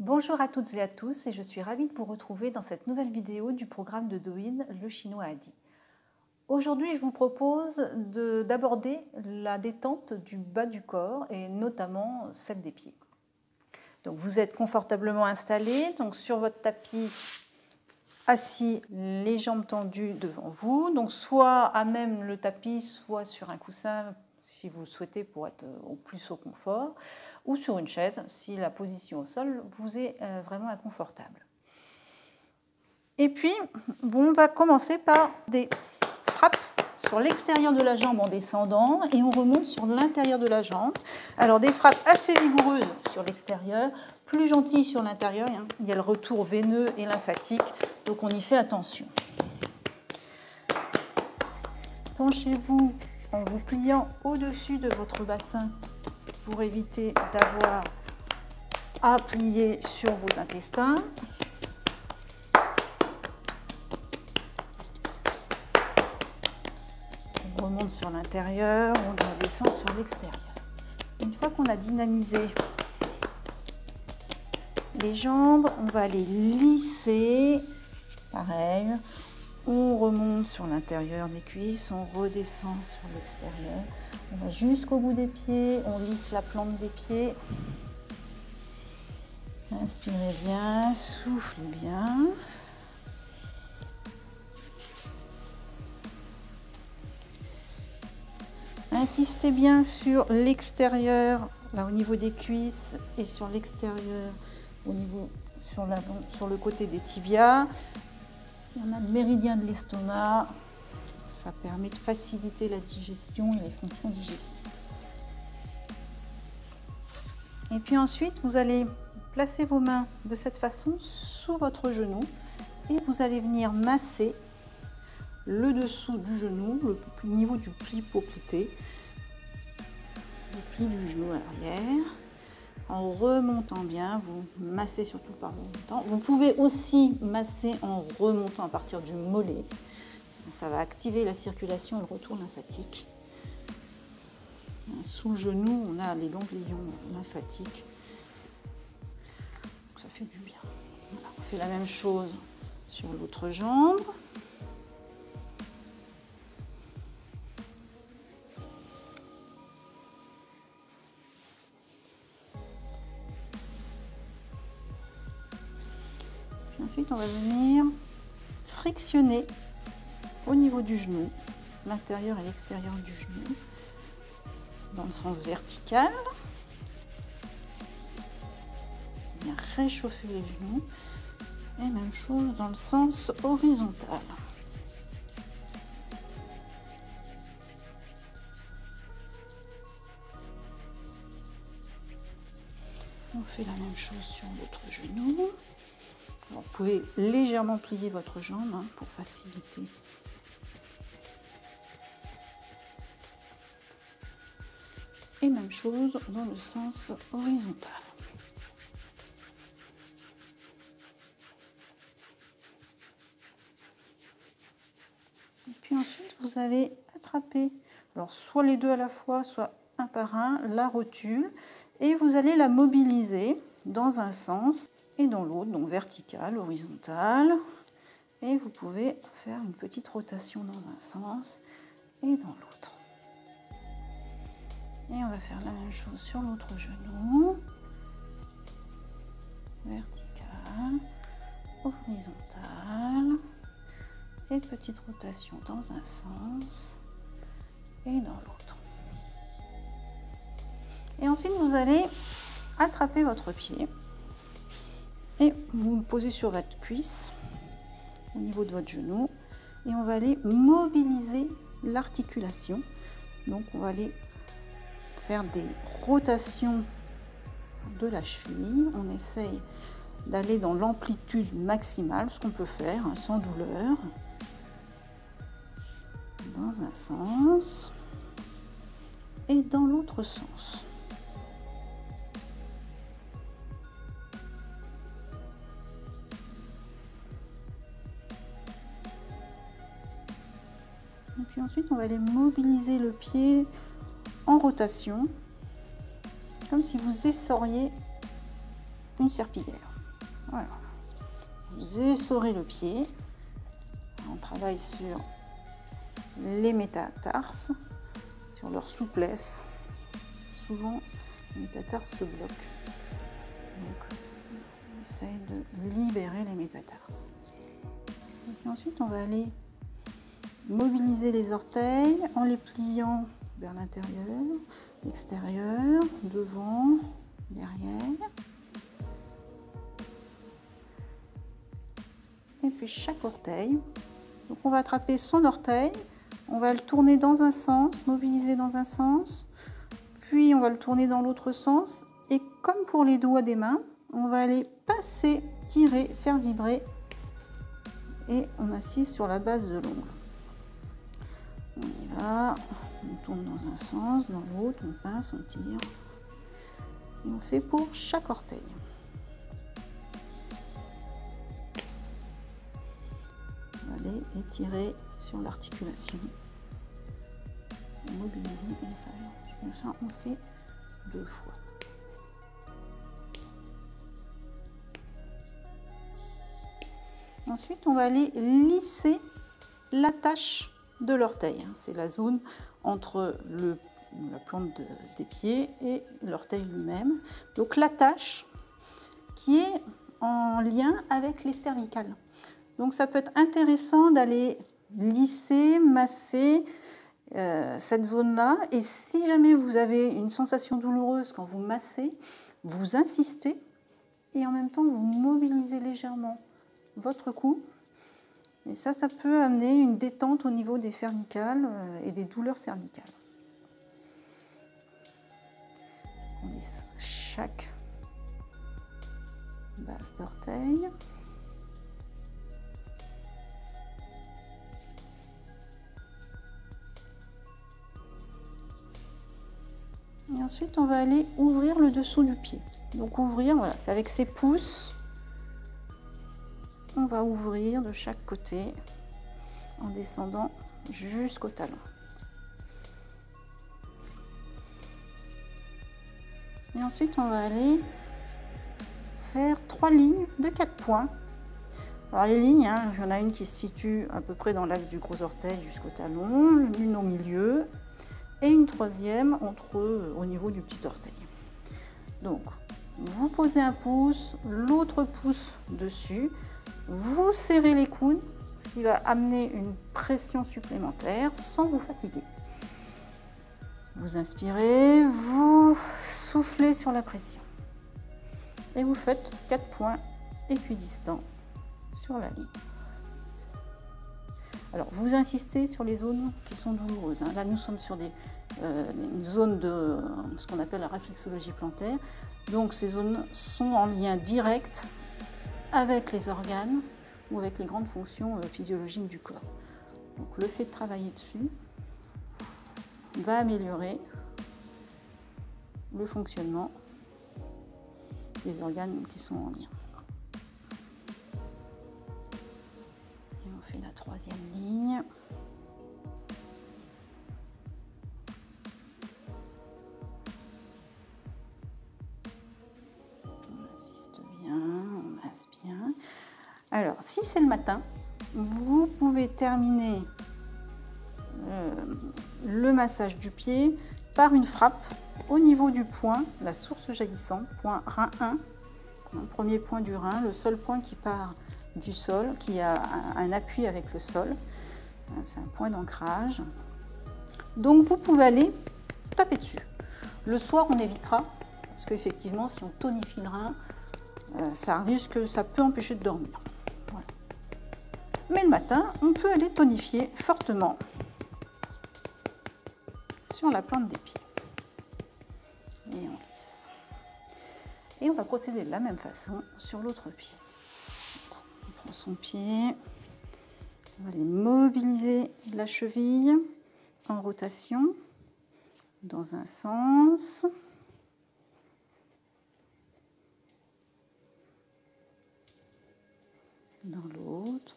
Bonjour à toutes et à tous et je suis ravie de vous retrouver dans cette nouvelle vidéo du programme de Douyin, le chinois a dit. Aujourd'hui, je vous propose d'aborder la détente du bas du corps et notamment celle des pieds. Donc vous êtes confortablement installé donc sur votre tapis, assis, les jambes tendues devant vous, donc soit à même le tapis, soit sur un coussin si vous le souhaitez pour être au plus au confort, ou sur une chaise si la position au sol vous est vraiment inconfortable. Et puis, on va commencer par des frappes sur l'extérieur de la jambe en descendant et on remonte sur l'intérieur de la jambe. Alors des frappes assez vigoureuses sur l'extérieur, plus gentilles sur l'intérieur. Il y a le retour veineux et lymphatique, donc on y fait attention. Penchez-vous en vous pliant au-dessus de votre bassin pour éviter d'avoir à plier sur vos intestins. On remonte sur l'intérieur, on descend sur l'extérieur. Une fois qu'on a dynamisé les jambes, on va les lisser. Pareil, on remonte sur l'intérieur des cuisses, on redescend sur l'extérieur. On va jusqu'au bout des pieds, on lisse la plante des pieds. Inspirez bien, soufflez bien. Insistez bien sur l'extérieur, là au niveau des cuisses, et sur l'extérieur, sur le côté des tibias. On a le méridien de l'estomac, ça permet de faciliter la digestion et les fonctions digestives. Et puis ensuite, vous allez placer vos mains de cette façon sous votre genou et vous allez venir masser le dessous du genou, le niveau du pli poplité, le pli du genou à l'arrière. En remontant bien, vous massez surtout par remontant. Vous pouvez aussi masser en remontant à partir du mollet. Ça va activer la circulation et le retour lymphatique. Sous le genou, on a les ganglions lymphatiques. Donc ça fait du bien. Voilà, on fait la même chose sur l'autre jambe. Ensuite, on va venir frictionner au niveau du genou, l'intérieur et l'extérieur du genou, dans le sens vertical. Bien réchauffer les genoux. Et même chose dans le sens horizontal. On fait la même chose sur l'autre genou. Alors, vous pouvez légèrement plier votre jambe pour faciliter. Et même chose dans le sens horizontal. Et puis ensuite, vous allez attraper, alors soit les deux à la fois, soit un par un, la rotule, et vous allez la mobiliser dans un sens et dans l'autre, donc vertical, horizontal. Et vous pouvez faire une petite rotation dans un sens et dans l'autre. Et on va faire la même chose sur l'autre genou. Vertical, horizontal. Et petite rotation dans un sens et dans l'autre. Et ensuite, vous allez attraper votre pied et vous le posez sur votre cuisse au niveau de votre genou et on va aller mobiliser l'articulation. Donc on va aller faire des rotations de la cheville. On essaye d'aller dans l'amplitude maximale, ce qu'on peut faire sans douleur, dans un sens et dans l'autre sens. Et puis ensuite, on va aller mobiliser le pied en rotation, comme si vous essoriez une serpillière. Voilà. Vous essorez le pied. On travaille sur les métatarses, sur leur souplesse. Souvent, les métatarses se bloquent. Donc, on essaye de libérer les métatarses. Et puis ensuite, on va aller mobiliser les orteils en les pliant vers l'intérieur, l'extérieur, devant, derrière. Et puis chaque orteil. Donc on va attraper son orteil, on va le tourner dans un sens, mobiliser dans un sens, puis on va le tourner dans l'autre sens. Et comme pour les doigts des mains, on va aller passer, tirer, faire vibrer. Et on insiste sur la base de l'ongle. On y va, on tourne dans un sens, dans l'autre, on pince, on tire. Et on fait pour chaque orteil. On va aller étirer sur l'articulation. Mobiliser l'inférieur. Comme ça, on fait 2 fois. Ensuite, on va aller lisser l'attache de l'orteil. C'est la zone entre la plante des pieds et l'orteil lui-même. Donc l'attache qui est en lien avec les cervicales. Donc ça peut être intéressant d'aller lisser, masser cette zone-là. Et si jamais vous avez une sensation douloureuse quand vous massez, vous insistez et en même temps vous mobilisez légèrement votre cou. Et ça peut amener une détente au niveau des cervicales et des douleurs cervicales. On lisse chaque base d'orteil. Et ensuite, on va aller ouvrir le dessous du pied. Donc ouvrir, voilà, c'est avec ses pouces. On va ouvrir de chaque côté en descendant jusqu'au talon. Et ensuite, on va aller faire 3 lignes de 4 points. Alors les lignes, il y en a une qui se situe à peu près dans l'axe du gros orteil jusqu'au talon, une au milieu et une troisième au niveau du petit orteil. Donc, vous posez un pouce, l'autre pouce dessus. Vous serrez les coudes, ce qui va amener une pression supplémentaire sans vous fatiguer. Vous inspirez, vous soufflez sur la pression. Et vous faites 4 points équidistants sur la ligne. Alors, vous insistez sur les zones qui sont douloureuses. Là, nous sommes sur une zone de ce qu'on appelle la réflexologie plantaire. Donc, ces zones sont en lien direct avec les organes ou avec les grandes fonctions physiologiques du corps. Donc le fait de travailler dessus va améliorer le fonctionnement des organes qui sont en lien. Et on fait la troisième ligne. On assiste bien, on masse bien. Alors, si c'est le matin, vous pouvez terminer le massage du pied par une frappe au niveau du point, la source jaillissante, point rein 1, premier point du rein, le seul point qui part du sol, qui a un appui avec le sol. C'est un point d'ancrage. Donc, vous pouvez aller taper dessus. Le soir, on évitera, parce qu'effectivement, si on tonifie le rein, ça peut empêcher de dormir. Voilà. Mais le matin, on peut aller tonifier fortement sur la plante des pieds. Et on lisse. Et on va procéder de la même façon sur l'autre pied. On prend son pied, on va aller mobiliser la cheville en rotation dans un sens. Dans l'autre.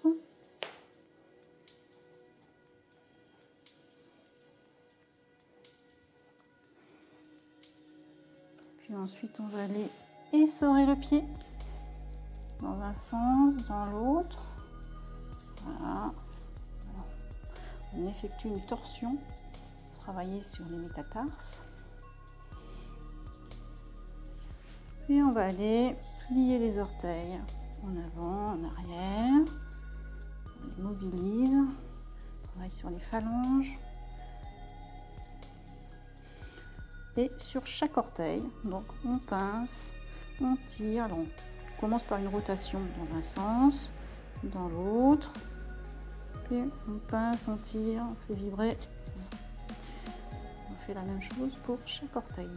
Puis ensuite, on va aller essorez le pied dans un sens, dans l'autre. Voilà. On effectue une torsion. Travailler sur les métatarses. Et on va aller plier les orteils en avant, en arrière. On les mobilise. On travaille sur les phalanges. Et sur chaque orteil, donc on pince, on tire. Alors on commence par une rotation dans un sens, dans l'autre. Puis on pince, on tire, on fait vibrer. On fait la même chose pour chaque orteil.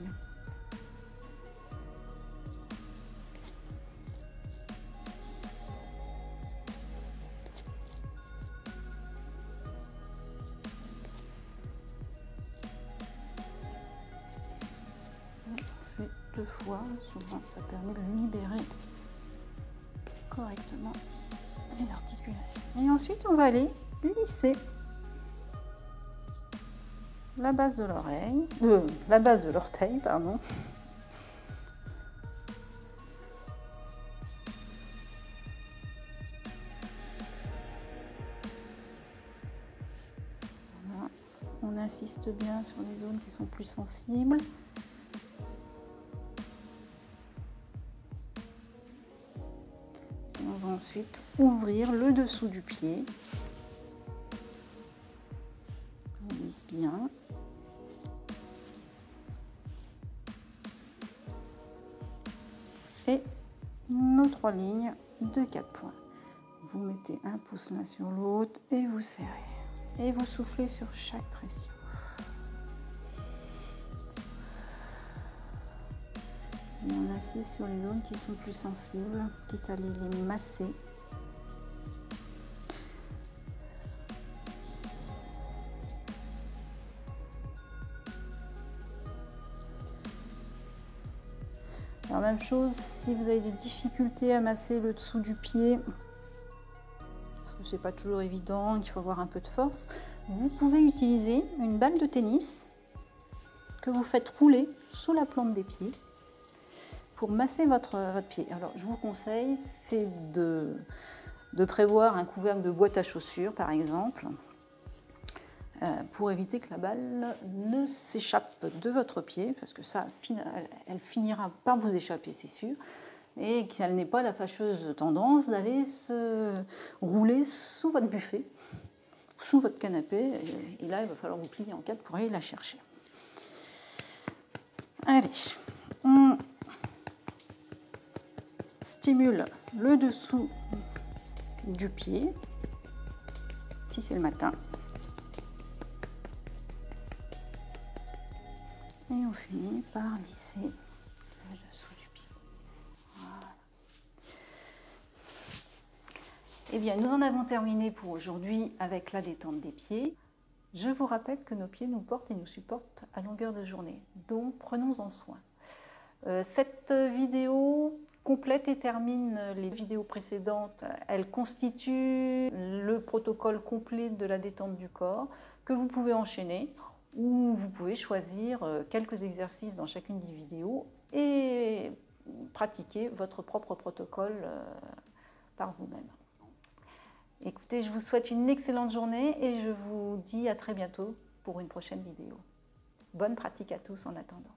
On fait 2 fois, souvent ça permet de libérer correctement les articulations. Et ensuite on va aller lisser la base de l'oreille, la base de l'orteil, pardon. Voilà. On insiste bien sur les zones qui sont plus sensibles. Et on va ensuite ouvrir le dessous du pied. On lisse bien. Et nos 3 lignes de 4 points. Vous mettez un pouce l'un sur l'autre et vous serrez. Et vous soufflez sur chaque pression. Et on insiste sur les zones qui sont plus sensibles, quitte à les masser. Alors même chose, si vous avez des difficultés à masser le dessous du pied, parce que c'est pas toujours évident, il faut avoir un peu de force, vous pouvez utiliser une balle de tennis que vous faites rouler sous la plante des pieds pour masser votre pied. Alors je vous conseille, c'est de prévoir un couvercle de boîte à chaussures par exemple, pour éviter que la balle ne s'échappe de votre pied, parce que ça, elle finira par vous échapper, c'est sûr, et qu'elle n'ait pas la fâcheuse tendance d'aller se rouler sous votre buffet, sous votre canapé, et là, il va falloir vous plier en 4 pour aller la chercher. Allez, on stimule le dessous du pied, si c'est le matin. Et on finit par lisser le dessous du pied. Voilà. Eh bien, nous en avons terminé pour aujourd'hui avec la détente des pieds. Je vous rappelle que nos pieds nous portent et nous supportent à longueur de journée. Donc, prenons-en soin. Cette vidéo complète et termine les vidéos précédentes. Elle constitue le protocole complet de la détente du corps que vous pouvez enchaîner, ou vous pouvez choisir quelques exercices dans chacune des vidéos et pratiquer votre propre protocole par vous-même. Écoutez, je vous souhaite une excellente journée et je vous dis à très bientôt pour une prochaine vidéo. Bonne pratique à tous en attendant.